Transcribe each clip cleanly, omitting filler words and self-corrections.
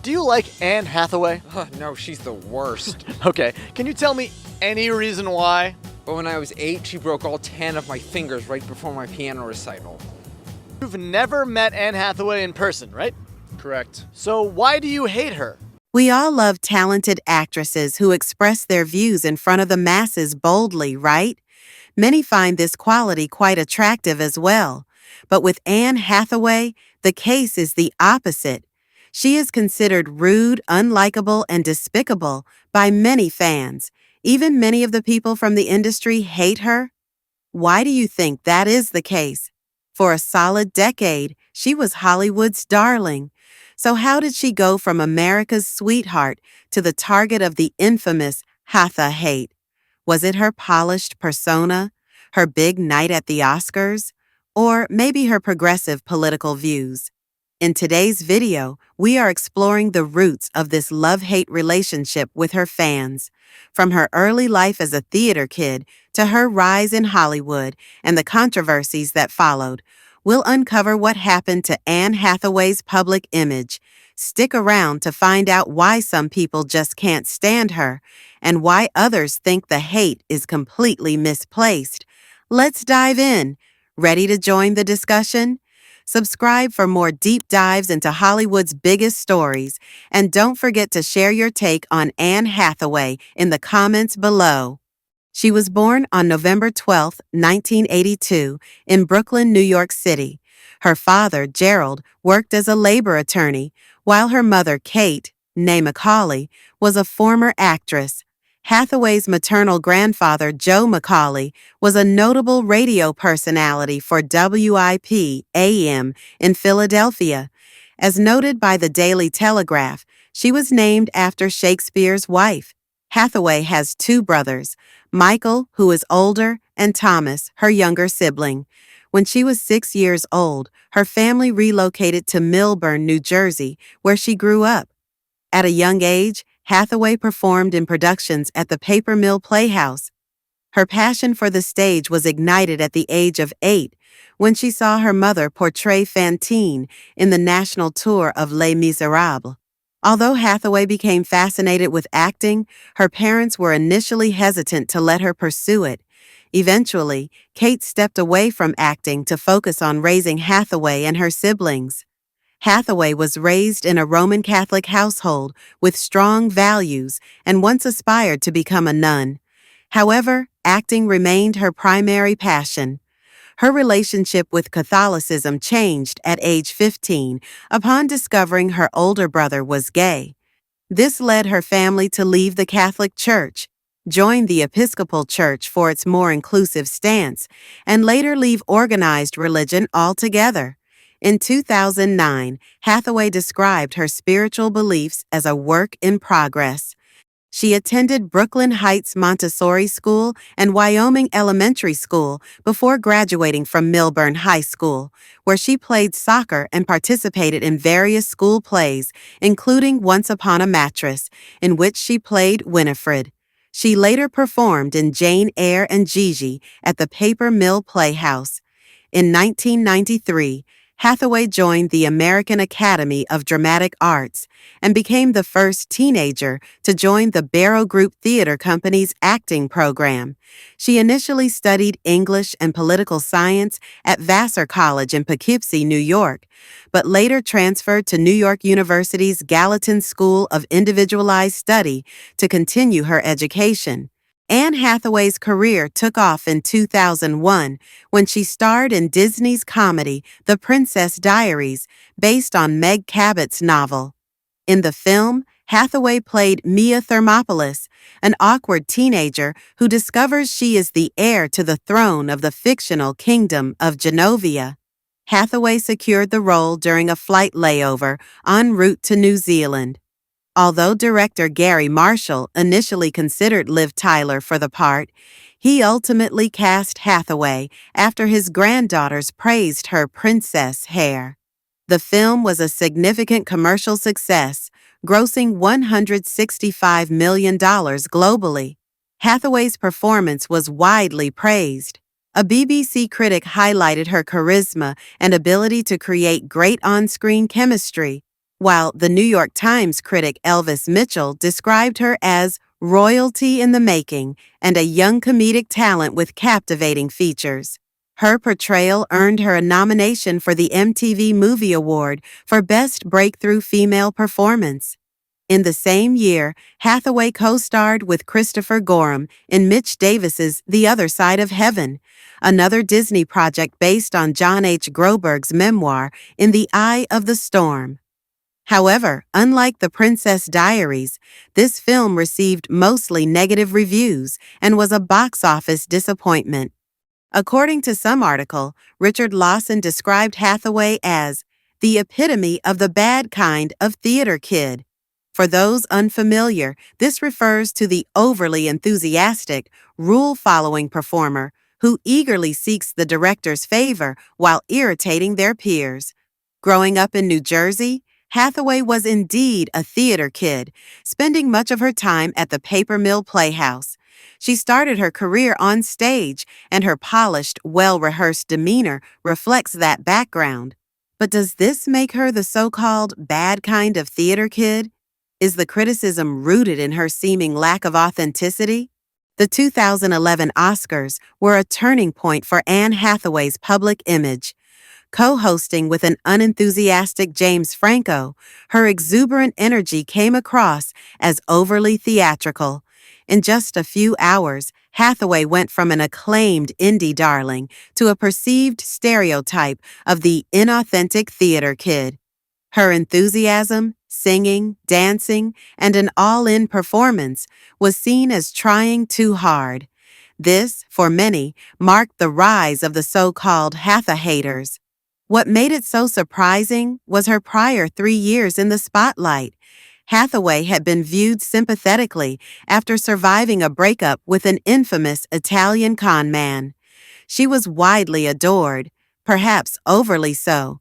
Do you like Anne Hathaway? No, she's the worst. Okay, can you tell me any reason why? But when I was 8, she broke all 10 of my fingers right before my piano recital. You've never met Anne Hathaway in person, right? Correct. So why do you hate her? We all love talented actresses who express their views in front of the masses boldly, right? Many find this quality quite attractive as well. But with Anne Hathaway, the case is the opposite. She is considered rude, unlikable, and despicable by many fans. Even many of the people from the industry hate her. Why do you think that is the case? For a solid decade, she was Hollywood's darling. So how did she go from America's sweetheart to the target of the infamous Hatha hate? Was it her polished persona, her big night at the Oscars, or maybe her progressive political views? In today's video, we are exploring the roots of this love-hate relationship with her fans, from her early life as a theater kid to her rise in Hollywood and the controversies that followed. We'll uncover what happened to Anne Hathaway's public image. Stick around to find out why some people just can't stand her and why others think the hate is completely misplaced. Let's dive in. Ready to join the discussion? Subscribe for more deep dives into Hollywood's biggest stories, and don't forget to share your take on Anne Hathaway in the comments below. She was born on November 12, 1982, in Brooklyn, New York City. Her father, Gerald, worked as a labor attorney, while her mother, Kate, née Macaulay, was a former actress. Hathaway's maternal grandfather, Joe Macaulay, was a notable radio personality for WIP-AM in Philadelphia. As noted by the Daily Telegraph, she was named after Shakespeare's wife. Hathaway has two brothers, Michael, who is older, and Thomas, her younger sibling. When she was 6 years old, her family relocated to Millburn, New Jersey, where she grew up. At a young age, Hathaway performed in productions at the Paper Mill Playhouse. Her passion for the stage was ignited at the age of 8 when she saw her mother portray Fantine in the national tour of Les Miserables. Although Hathaway became fascinated with acting, her parents were initially hesitant to let her pursue it. Eventually, Kate stepped away from acting to focus on raising Hathaway and her siblings. Hathaway was raised in a Roman Catholic household with strong values and once aspired to become a nun. However, acting remained her primary passion. Her relationship with Catholicism changed at age 15 upon discovering her older brother was gay. This led her family to leave the Catholic Church, join the Episcopal Church for its more inclusive stance, and later leave organized religion altogether. In 2009, Hathaway described her spiritual beliefs as a work in progress. She attended Brooklyn Heights Montessori School and Wyoming Elementary School before graduating from Millburn High School, where she played soccer and participated in various school plays, including Once Upon a Mattress, in which she played Winifred. She later performed in Jane Eyre and Gigi at the Paper Mill Playhouse. In 1993, Hathaway joined the American Academy of Dramatic Arts and became the first teenager to join the Barrow Group Theater Company's acting program. She initially studied English and political science at Vassar College in Poughkeepsie, New York, but later transferred to New York University's Gallatin School of Individualized Study to continue her education. Anne Hathaway's career took off in 2001 when she starred in Disney's comedy The Princess Diaries, based on Meg Cabot's novel. In the film, Hathaway played Mia Thermopolis, an awkward teenager who discovers she is the heir to the throne of the fictional kingdom of Genovia. Hathaway secured the role during a flight layover en route to New Zealand. Although director Gary Marshall initially considered Liv Tyler for the part, he ultimately cast Hathaway after his granddaughters praised her princess hair. The film was a significant commercial success, grossing $165 million globally. Hathaway's performance was widely praised. A BBC critic highlighted her charisma and ability to create great on-screen chemistry, while the New York Times critic Elvis Mitchell described her as royalty in the making and a young comedic talent with captivating features. Her portrayal earned her a nomination for the MTV Movie Award for Best Breakthrough Female Performance. In the same year, Hathaway co-starred with Christopher Gorham in Mitch Davis's The Other Side of Heaven, another Disney project based on John H. Groberg's memoir In the Eye of the Storm. However, unlike The Princess Diaries, this film received mostly negative reviews and was a box office disappointment. According to some article, Richard Lawson described Hathaway as the epitome of the bad kind of theater kid. For those unfamiliar, this refers to the overly enthusiastic, rule-following performer who eagerly seeks the director's favor while irritating their peers. Growing up in New Jersey, Hathaway was indeed a theater kid, spending much of her time at the Paper Mill Playhouse. She started her career on stage, and her polished, well-rehearsed demeanor reflects that background. But does this make her the so-called bad kind of theater kid? Is the criticism rooted in her seeming lack of authenticity? The 2011 Oscars were a turning point for Anne Hathaway's public image. Co-hosting with an unenthusiastic James Franco, her exuberant energy came across as overly theatrical. In just a few hours, Hathaway went from an acclaimed indie darling to a perceived stereotype of the inauthentic theater kid. Her enthusiasm, singing, dancing, and an all-in performance was seen as trying too hard. This, for many, marked the rise of the so-called Hatha-haters. What made it so surprising was her prior 3 years in the spotlight. Hathaway had been viewed sympathetically after surviving a breakup with an infamous Italian con man. She was widely adored, perhaps overly so.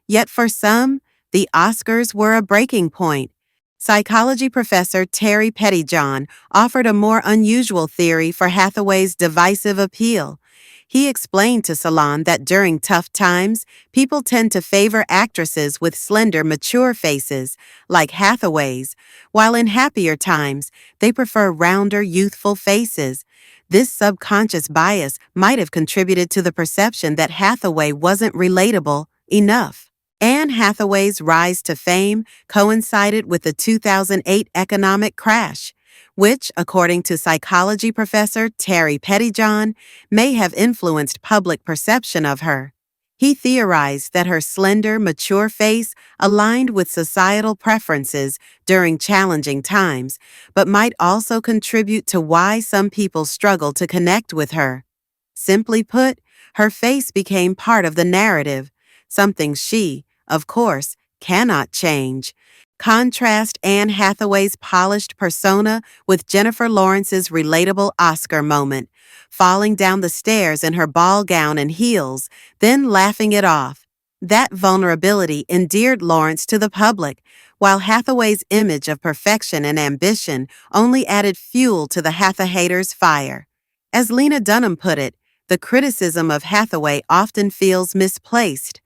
Yet for some, the Oscars were a breaking point. Psychology professor Terry Pettyjohn offered a more unusual theory for Hathaway's divisive appeal. He explained to Salon that during tough times, people tend to favor actresses with slender, mature faces, like Hathaway's, while in happier times, they prefer rounder, youthful faces. This subconscious bias might have contributed to the perception that Hathaway wasn't relatable enough. Anne Hathaway's rise to fame coincided with the 2008 economic crash, which, according to psychology professor Terry Pettyjohn, may have influenced public perception of her. He theorized that her slender, mature face aligned with societal preferences during challenging times, but might also contribute to why some people struggle to connect with her. Simply put, her face became part of the narrative, something she, of course, cannot change. Contrast Anne Hathaway's polished persona with Jennifer Lawrence's relatable Oscar moment, falling down the stairs in her ball gown and heels, then laughing it off. That vulnerability endeared Lawrence to the public, while Hathaway's image of perfection and ambition only added fuel to the Hatha-haters' fire. As Lena Dunham put it, the criticism of Hathaway often feels misplaced.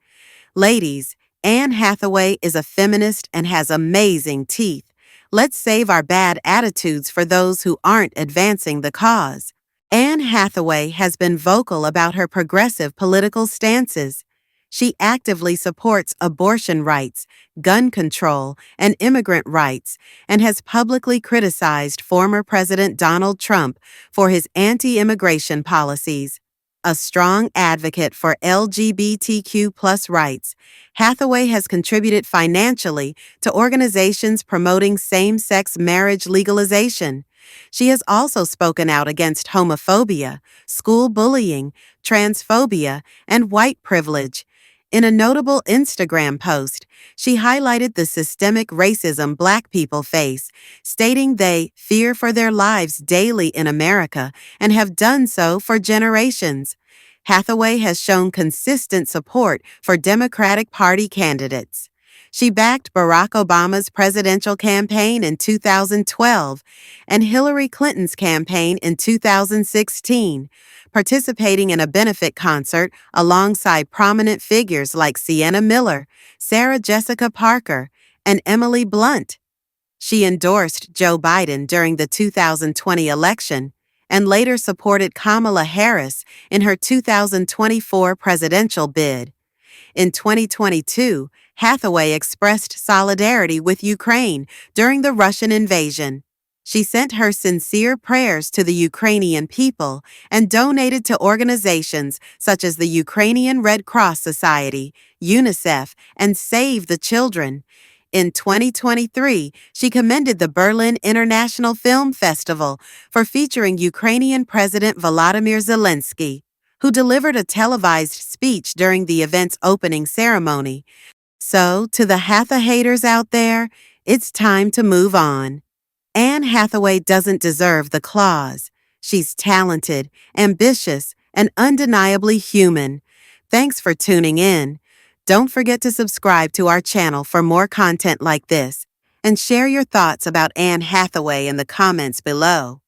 Ladies, Anne Hathaway is a feminist and has amazing teeth. Let's save our bad attitudes for those who aren't advancing the cause. Anne Hathaway has been vocal about her progressive political stances. She actively supports abortion rights, gun control, and immigrant rights, and has publicly criticized former President Donald Trump for his anti-immigration policies. A strong advocate for LGBTQ+ rights, Hathaway has contributed financially to organizations promoting same-sex marriage legalization. She has also spoken out against homophobia, school bullying, transphobia, and white privilege. In a notable Instagram post, she highlighted the systemic racism Black people face, stating they fear for their lives daily in America and have done so for generations. Hathaway has shown consistent support for Democratic Party candidates. She backed Barack Obama's presidential campaign in 2012 and Hillary Clinton's campaign in 2016, participating in a benefit concert alongside prominent figures like Sienna Miller, Sarah Jessica Parker, and Emily Blunt. She endorsed Joe Biden during the 2020 election and later supported Kamala Harris in her 2024 presidential bid. In 2022, Hathaway expressed solidarity with Ukraine during the Russian invasion. She sent her sincere prayers to the Ukrainian people and donated to organizations such as the Ukrainian Red Cross Society, UNICEF, and Save the Children. In 2023, she commended the Berlin International Film Festival for featuring Ukrainian President Volodymyr Zelensky, who delivered a televised speech during the event's opening ceremony. So, to the haters out there, it's time to move on. Anne Hathaway doesn't deserve the claws. She's talented, ambitious, and undeniably human. Thanks for tuning in. Don't forget to subscribe to our channel for more content like this, and share your thoughts about Anne Hathaway in the comments below.